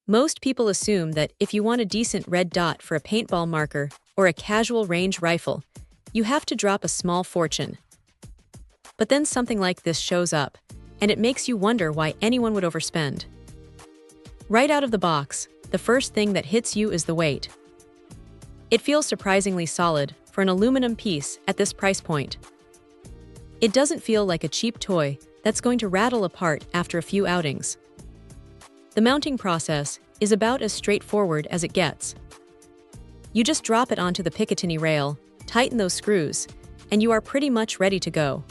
Most people assume that if you want a decent red dot for a paintball marker or a casual range rifle, you have to drop a small fortune. But then something like this shows up, and it makes you wonder why anyone would overspend. Right out of the box, the first thing that hits you is the weight. It feels surprisingly solid for an aluminum piece at this price point. It doesn't feel like a cheap toy that's going to rattle apart after a few outings. The mounting process is about as straightforward as it gets. You just drop it onto the Picatinny rail, tighten those screws, and you are pretty much ready to go.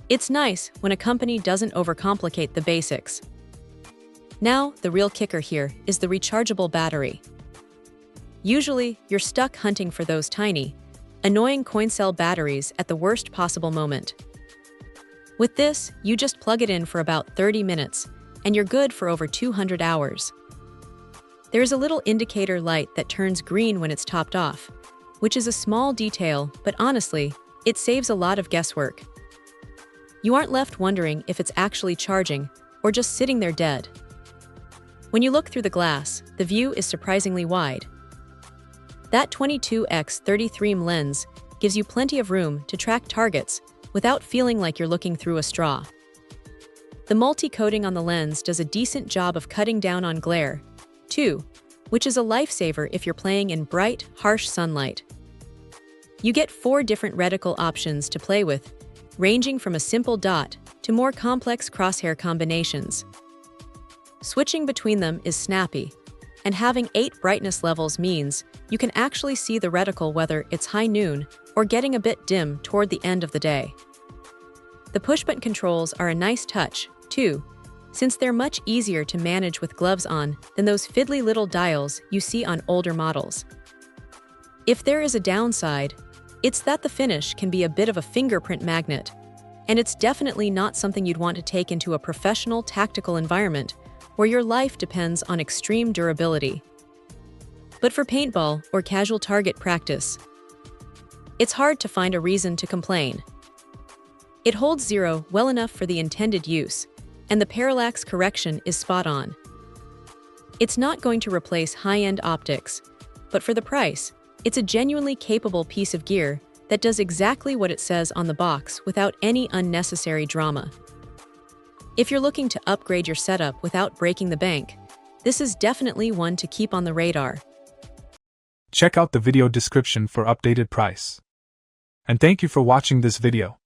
It's nice when a company doesn't overcomplicate the basics. Now, the real kicker here is the rechargeable battery. Usually, you're stuck hunting for those tiny, annoying coin cell batteries at the worst possible moment. With this, you just plug it in for about 30 minutes, and you're good for over 200 hours. There's a little indicator light that turns green when it's topped off, which is a small detail, but honestly, it saves a lot of guesswork. You aren't left wondering if it's actually charging or just sitting there dead. When you look through the glass, the view is surprisingly wide. That 22x33 lens gives you plenty of room to track targets without feeling like you're looking through a straw. The multi-coating on the lens does a decent job of cutting down on glare, too, which is a lifesaver if you're playing in bright, harsh sunlight. You get 4 different reticle options to play with, ranging from a simple dot to more complex crosshair combinations. Switching between them is snappy, and having 8 brightness levels means you can actually see the reticle whether it's high noon or getting a bit dim toward the end of the day. The push-button controls are a nice touch, too, since they're much easier to manage with gloves on than those fiddly little dials you see on older models. If there is a downside, it's that the finish can be a bit of a fingerprint magnet, and it's definitely not something you'd want to take into a professional tactical environment where your life depends on extreme durability. But for paintball or casual target practice, it's hard to find a reason to complain. It holds 0 well enough for the intended use, and the parallax correction is spot on. It's not going to replace high-end optics, but for the price, it's a genuinely capable piece of gear that does exactly what it says on the box without any unnecessary drama. If you're looking to upgrade your setup without breaking the bank, this is definitely one to keep on the radar. Check out the video description for updated price. And thank you for watching this video.